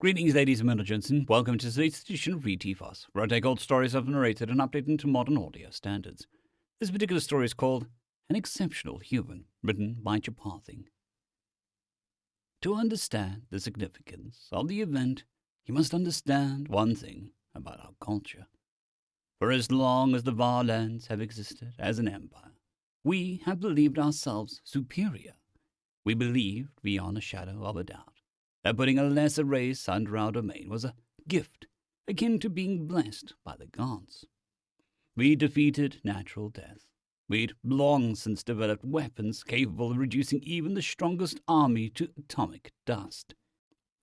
Greetings, ladies and gentlemen. Welcome to today's edition of Retfos, where I take old stories I've narrated and update into modern audio standards. This particular story is called An Exceptional Human, written by Chapathing. To understand the significance of the event, you must understand one thing about our culture. For as long as the Varlands have existed as an empire, we have believed ourselves superior. We believed, beyond a shadow of a doubt, that putting a lesser race under our domain was a gift, akin to being blessed by the gods. We defeated natural death. We'd long since developed weapons capable of reducing even the strongest army to atomic dust.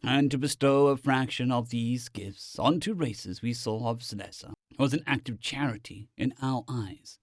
And to bestow a fraction of these gifts onto races we saw as lesser was an act of charity in our eyes,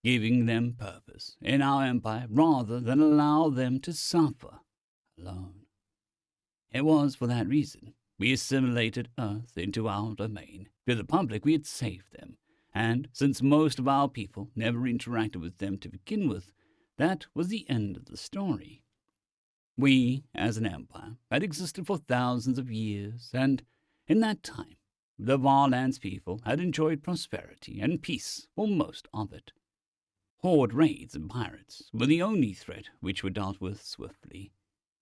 giving them purpose in our empire rather than allow them to suffer alone. It was for that reason we assimilated Earth into our domain. To the public we had saved them, and since most of our people never interacted with them to begin with, that was the end of the story. We, as an empire, had existed for thousands of years, and in that time, the Varlands people had enjoyed prosperity and peace for most of it. Horde raids and pirates were the only threat which were dealt with swiftly.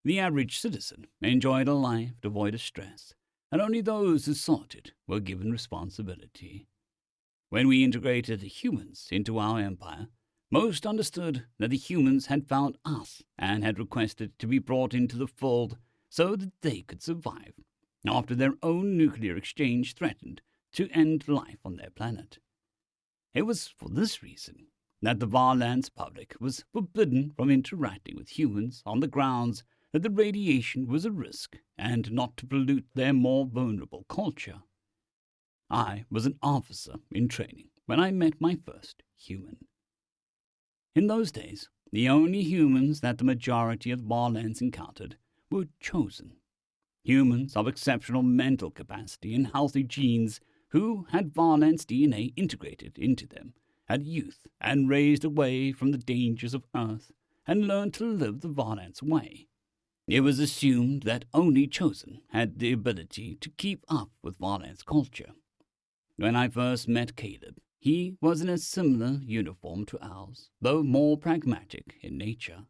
The average citizen enjoyed a life devoid of stress, and only those who sought it were given responsibility. When we integrated the humans into our empire, most understood that the humans had found us and had requested to be brought into the fold so that they could survive, after their own nuclear exchange threatened to end life on their planet. It was for this reason that the Varlands public was forbidden from interacting with humans on the grounds that the radiation was a risk and not to pollute their more vulnerable culture. I was an officer in training when I met my first human. In those days, the only humans that the majority of the Varlands encountered were chosen. Humans of exceptional mental capacity and healthy genes who had Varlands DNA integrated into them at youth and raised away from the dangers of Earth and learned to live the Varlands way. It was assumed that only chosen had the ability to keep up with Varlands culture. When I first met Caleb, he was in a similar uniform to ours, though more pragmatic in nature.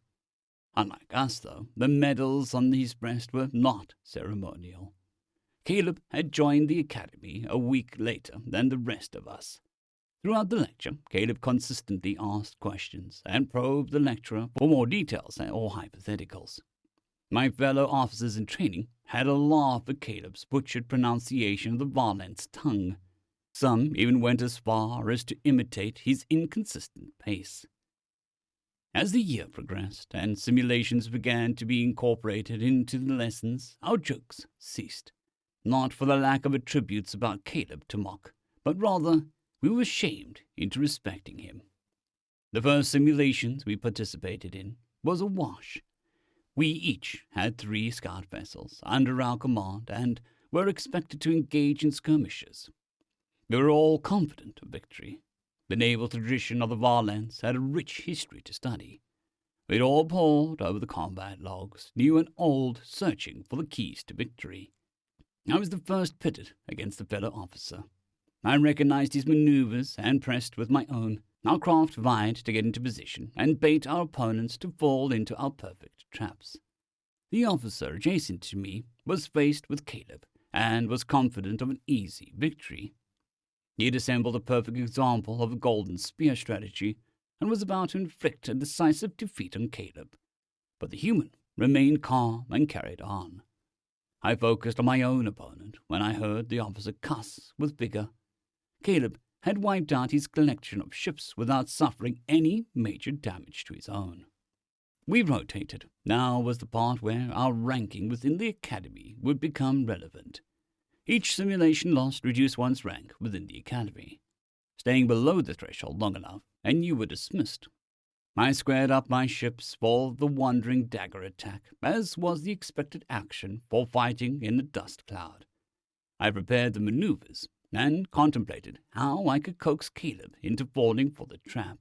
Unlike us, though, the medals on his breast were not ceremonial. Caleb had joined the academy a week later than the rest of us. Throughout the lecture, Caleb consistently asked questions and probed the lecturer for more details or hypotheticals. My fellow officers in training had a laugh at Caleb's butchered pronunciation of the Varlands tongue. Some even went as far as to imitate his inconsistent pace. As the year progressed and simulations began to be incorporated into the lessons, our jokes ceased, not for the lack of attributes about Caleb to mock, but rather we were shamed into respecting him. The first simulations we participated in was a wash. We each had 3 scout vessels under our command and were expected to engage in skirmishes. We were all confident of victory. The naval tradition of the Varlands had a rich history to study. We'd all pored over the combat logs, new and old, searching for the keys to victory. I was the first pitted against a fellow officer. I recognized his maneuvers and pressed with my own. Our craft vied to get into position and bait our opponents to fall into our perfect traps. The officer adjacent to me was faced with Caleb and was confident of an easy victory. He had assembled a perfect example of a golden spear strategy and was about to inflict a decisive defeat on Caleb. But the human remained calm and carried on. I focused on my own opponent when I heard the officer cuss with vigor. Caleb had wiped out his collection of ships without suffering any major damage to his own. We rotated. Now was the part where our ranking within the academy would become relevant. Each simulation lost reduced one's rank within the academy. Staying below the threshold long enough, and you were dismissed. I squared up my ships for the wandering dagger attack, as was the expected action for fighting in the dust cloud. I prepared the maneuvers and contemplated how I could coax Caleb into falling for the trap.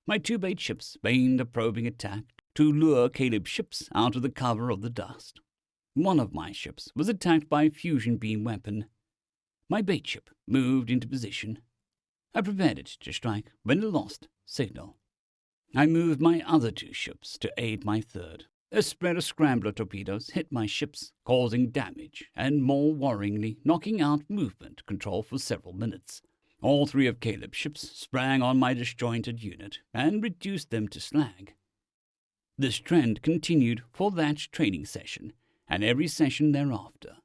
My 2 bait ships feigned a probing attack to lure Caleb's ships out of the cover of the dust. One of my ships was attacked by a fusion beam weapon. My bait ship moved into position. I prepared it to strike when it lost signal. I moved my other two ships to aid my third. A spread of scrambler torpedoes hit my ships, causing damage and, more worryingly, knocking out movement control for several minutes. All three of Caleb's ships sprang on my disjointed unit and reduced them to slag. This trend continued for that training session and every session thereafter.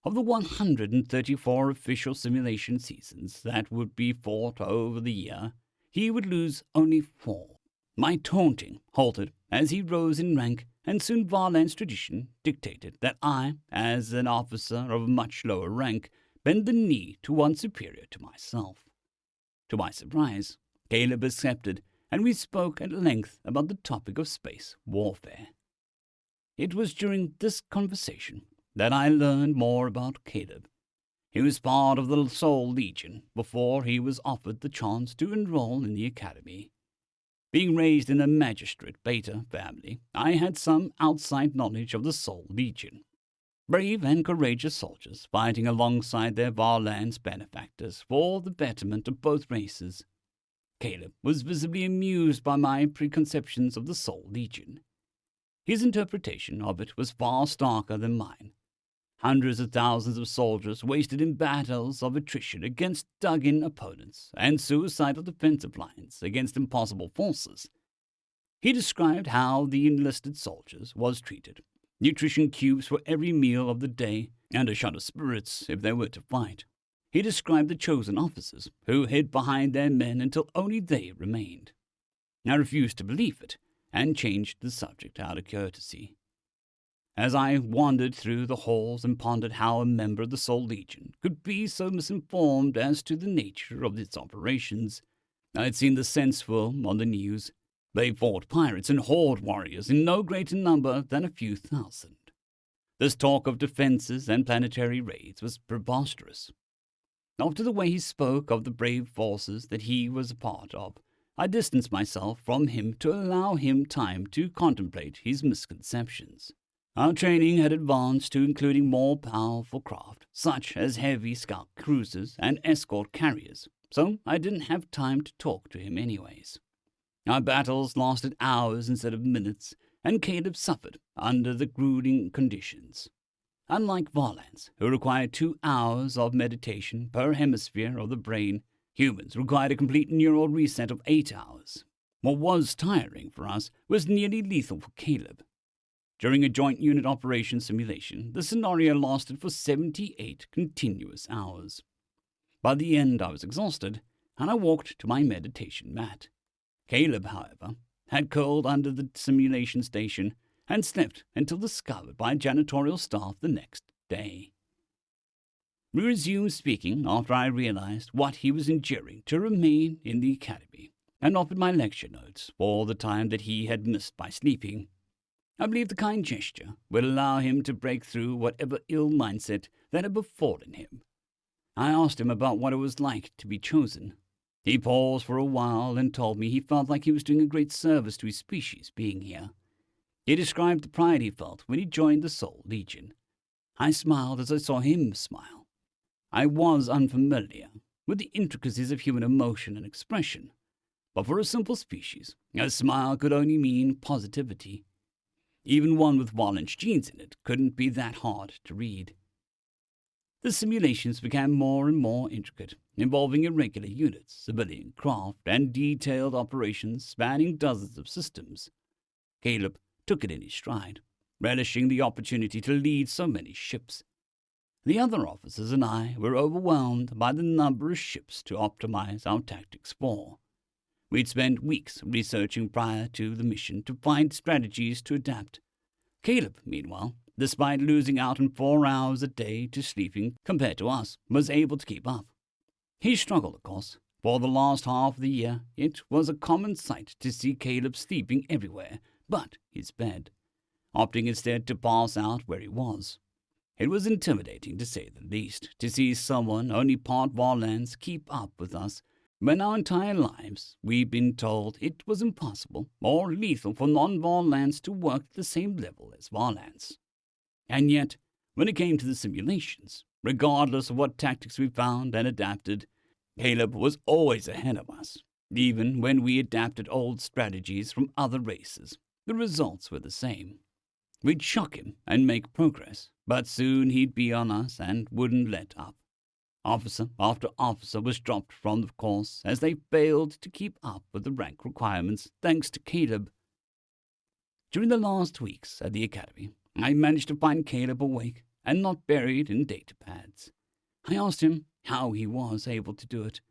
Of the 134 official simulation seasons that would be fought over the year, he would lose only 4. My taunting halted as he rose in rank, and soon Varland's tradition dictated that I, as an officer of much lower rank, bend the knee to one superior to myself. To my surprise, Caleb accepted, and we spoke at length about the topic of space warfare. It was during this conversation that I learned more about Caleb. He was part of the Soul Legion before he was offered the chance to enroll in the academy. Being raised in a magistrate Beta family, I had some outside knowledge of the Soul Legion. Brave and courageous soldiers fighting alongside their Varland's benefactors for the betterment of both races. Caleb was visibly amused by my preconceptions of the Soul Legion. His interpretation of it was far starker than mine. Hundreds of thousands of soldiers wasted in battles of attrition against dug-in opponents and suicidal defensive lines against impossible forces. He described how the enlisted soldiers was treated. Nutrition cubes for every meal of the day and a shot of spirits if they were to fight. He described the chosen officers who hid behind their men until only they remained. I refused to believe it and changed the subject out of courtesy. As I wandered through the halls and pondered how a member of the Soul Legion could be so misinformed as to the nature of its operations, I had seen the sense-film on the news. They fought pirates and horde warriors in no greater number than a few thousand. This talk of defenses and planetary raids was preposterous. After the way he spoke of the brave forces that he was a part of, I distanced myself from him to allow him time to contemplate his misconceptions. Our training had advanced to including more powerful craft, such as heavy scout cruisers and escort carriers, so I didn't have time to talk to him anyways. Our battles lasted hours instead of minutes, and Caleb suffered under the grueling conditions. Unlike Varland's, who required 2 hours of meditation per hemisphere of the brain, humans required a complete neural reset of 8 hours. What was tiring for us was nearly lethal for Caleb. During a joint unit operation simulation, the scenario lasted for 78 continuous hours. By the end, I was exhausted, and I walked to my meditation mat. Caleb, however, had curled under the simulation station and slept until discovered by janitorial staff the next day. We resumed speaking after I realized what he was enduring to remain in the academy, and offered my lecture notes for the time that he had missed by sleeping. I believe the kind gesture would allow him to break through whatever ill mindset that had befallen him. I asked him about what it was like to be chosen. He paused for a while and told me he felt like he was doing a great service to his species being here. He described the pride he felt when he joined the Soul Legion. I smiled as I saw him smile. I was unfamiliar with the intricacies of human emotion and expression, but for a simple species, a smile could only mean positivity. Even one with Varland's genes in it couldn't be that hard to read. The simulations became more and more intricate, involving irregular units, civilian craft, and detailed operations spanning dozens of systems. Caleb took it in his stride, relishing the opportunity to lead so many ships. The other officers and I were overwhelmed by the number of ships to optimize our tactics for. We'd spent weeks researching prior to the mission to find strategies to adapt. Caleb, meanwhile, despite losing out on 4 hours a day to sleeping compared to us, was able to keep up. He struggled, of course. For the last half of the year, it was a common sight to see Caleb sleeping everywhere but his bed, opting instead to pass out where he was. It was intimidating, to say the least, to see someone only part Varland's keep up with us when our entire lives we've been told it was impossible or lethal for non-Varlands to work at the same level as Varlands. And yet, when it came to the simulations, regardless of what tactics we found and adapted, Caleb was always ahead of us. Even when we adapted old strategies from other races, the results were the same. We'd shock him and make progress, but soon he'd be on us and wouldn't let up. Officer after officer was dropped from the course as they failed to keep up with the rank requirements thanks to Caleb. During the last weeks at the academy, I managed to find Caleb awake and not buried in data pads. I asked him how he was able to do it.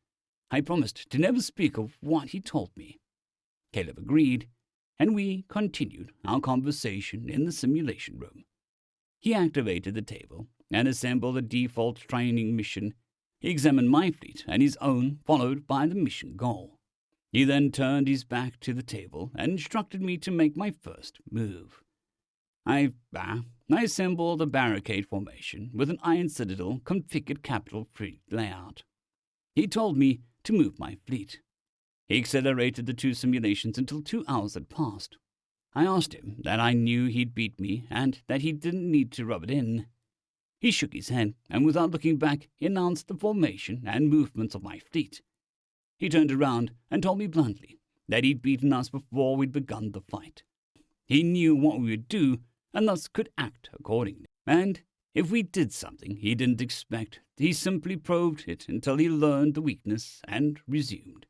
I promised to never speak of what he told me. Caleb agreed, and we continued our conversation in the simulation room. He activated the table and assembled a default training mission. He examined my fleet and his own, followed by the mission goal. He then turned his back to the table and instructed me to make my first move. I assembled a barricade formation with an iron citadel configured capital fleet layout. He told me to move my fleet. He accelerated the 2 simulations until 2 hours had passed. I asked him that I knew he'd beat me and that he didn't need to rub it in. He shook his head and without looking back announced the formation and movements of my fleet. He turned around and told me bluntly that he'd beaten us before we'd begun the fight. He knew what we would do and thus could act accordingly. And if we did something he didn't expect, he simply probed it until he learned the weakness and resumed.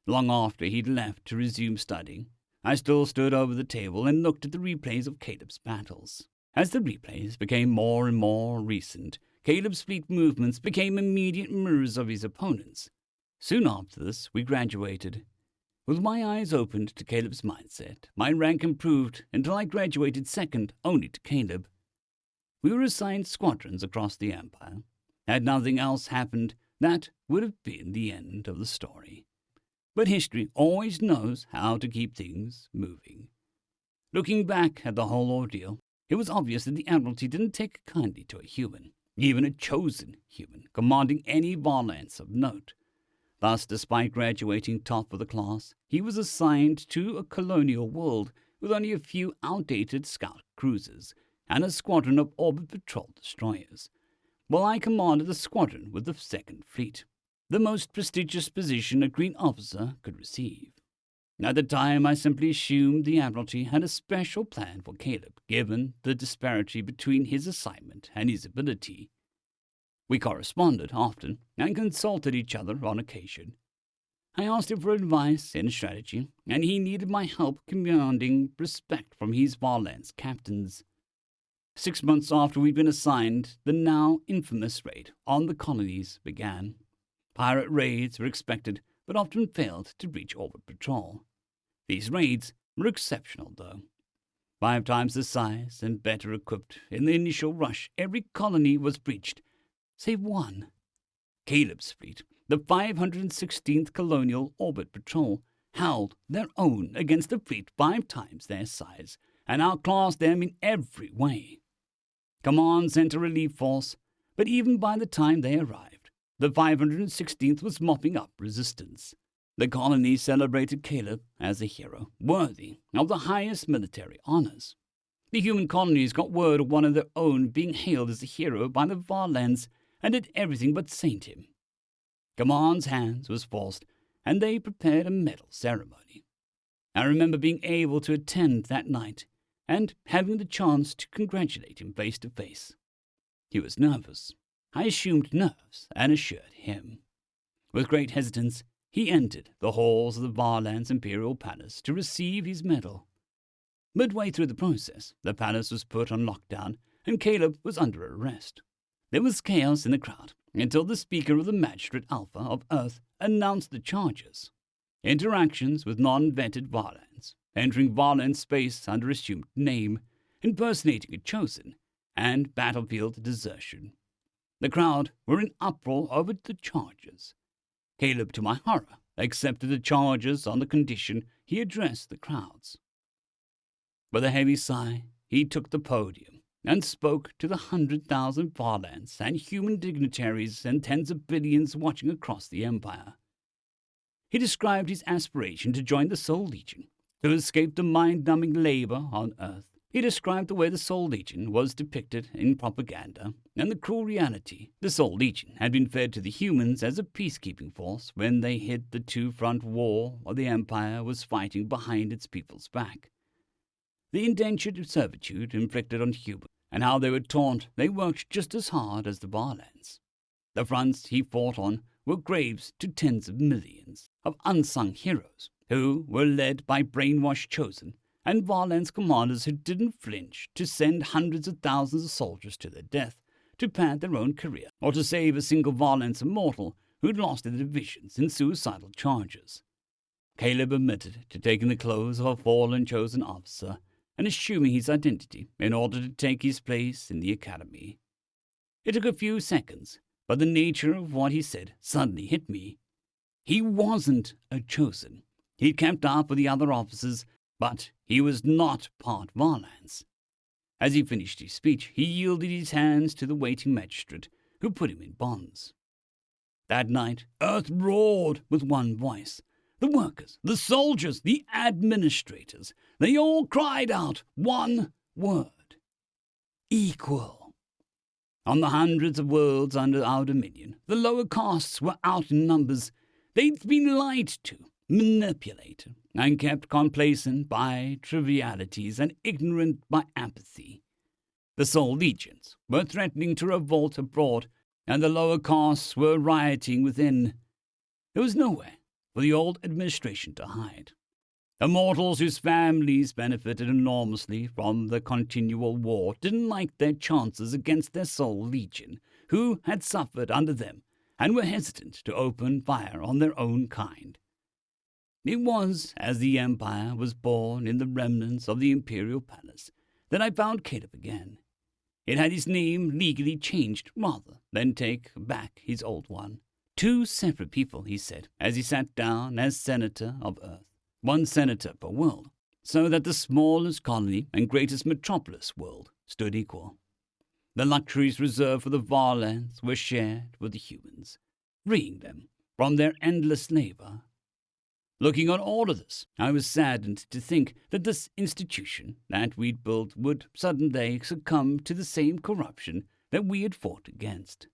Long after he'd left to resume studying, I still stood over the table and looked at the replays of Caleb's battles. As the replays became more and more recent, Caleb's fleet movements became immediate mirrors of his opponents. Soon after this, we graduated. With my eyes opened to Caleb's mindset, my rank improved until I graduated second only to Caleb. We were assigned squadrons across the Empire. Had nothing else happened, that would have been the end of the story. But history always knows how to keep things moving. Looking back at the whole ordeal, it was obvious that the Admiralty didn't take kindly to a human, even a chosen human, commanding any varlance of note. Thus, despite graduating top of the class, he was assigned to a colonial world with only a few outdated scout cruisers and a squadron of orbit patrol destroyers, while I commanded a squadron with the Second Fleet, the most prestigious position a green officer could receive. At the time, I simply assumed the Admiralty had a special plan for Caleb, given the disparity between his assignment and his ability. We corresponded often and consulted each other on occasion. I asked him for advice in strategy, and he needed my help commanding respect from his varlance captains. 6 months after we'd been assigned, the now infamous raid on the colonies began. Pirate raids were expected, but often failed to reach orbit patrol. These raids were exceptional, though. 5 times the size and better equipped, in the initial rush, every colony was breached, save one. Caleb's fleet, the 516th Colonial Orbit Patrol, held their own against a fleet 5 times their size and outclassed them in every way. Command sent a relief force, but even by the time they arrived, the 516th was mopping up resistance. The colony celebrated Caleb as a hero, worthy of the highest military honors. The human colonies got word of one of their own being hailed as a hero by the Varlans and did everything but saint him. Command's hands was forced, and they prepared a medal ceremony. I remember being able to attend that night and having the chance to congratulate him face to face. He was nervous. I assumed nerves and assured him. With great hesitance, he entered the halls of the Varlan's Imperial Palace to receive his medal. Midway through the process, the palace was put on lockdown and Caleb was under arrest. There was chaos in the crowd until the Speaker of the Magistrate Alpha of Earth announced the charges. Interactions with non-vetted Varlans, entering Varlan space under assumed name, impersonating a chosen, and battlefield desertion. The crowd were in uproar over the charges. Caleb, to my horror, accepted the charges on the condition he addressed the crowds. With a heavy sigh, he took the podium and spoke to the 100,000 Varlans and human dignitaries and tens of billions watching across the Empire. He described his aspiration to join the Soul Legion, to escape the mind-numbing labor on Earth, He described the way the Soul Legion was depicted in propaganda and the cruel reality. The Soul Legion had been fed to the humans as a peacekeeping force when they hid the two-front war while the Empire was fighting behind its people's back. The indentured servitude inflicted on humans and how they were taught they worked just as hard as the Varlands. The fronts he fought on were graves to tens of millions of unsung heroes who were led by brainwashed chosen and Varlands commanders who didn't flinch to send hundreds of thousands of soldiers to their death to pad their own career or to save a single Varlands immortal who'd lost their divisions in suicidal charges. Caleb admitted to taking the clothes of a fallen chosen officer and assuming his identity in order to take his place in the academy. It took a few seconds, but the nature of what he said suddenly hit me. He wasn't a chosen. He'd kept up with the other officers, but he was not part Varlands. As he finished his speech, he yielded his hands to the waiting magistrate, who put him in bonds. That night, Earth roared with one voice. The workers, the soldiers, the administrators, they all cried out one word: equal. On the hundreds of worlds under our dominion, the lower castes were out in numbers. They'd been lied to, manipulated, and kept complacent by trivialities and ignorant by apathy. The Soul Legions were threatening to revolt abroad, and the lower castes were rioting within. There was nowhere for the old administration to hide. Immortals whose families benefited enormously from the continual war didn't like their chances against their Soul Legion, who had suffered under them and were hesitant to open fire on their own kind. It was as the Empire was born in the remnants of the Imperial Palace that I found Caleb again. It had his name legally changed rather than take back his old one. 2 separate people, he said, as he sat down as Senator of Earth. 1 senator per world, so that the smallest colony and greatest metropolis world stood equal. The luxuries reserved for the Varlands were shared with the humans, freeing them from their endless labor. Looking on all of this, I was saddened to think that this institution that we'd built would suddenly succumb to the same corruption that we had fought against.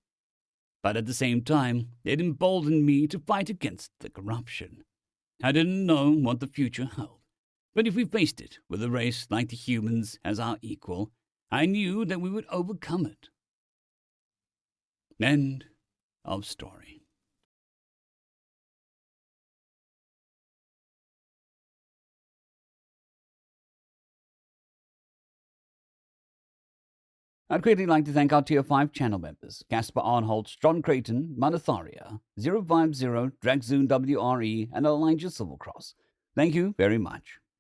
But at the same time, it emboldened me to fight against the corruption. I didn't know what the future held, but if we faced it with a race like the humans as our equal, I knew that we would overcome it. End of story. I'd greatly like to thank our Tier 5 channel members, Casper Arnholtz, John Creighton, Manatharia, 050, Dragzoon WRE, and Elijah Silvercross. Thank you very much.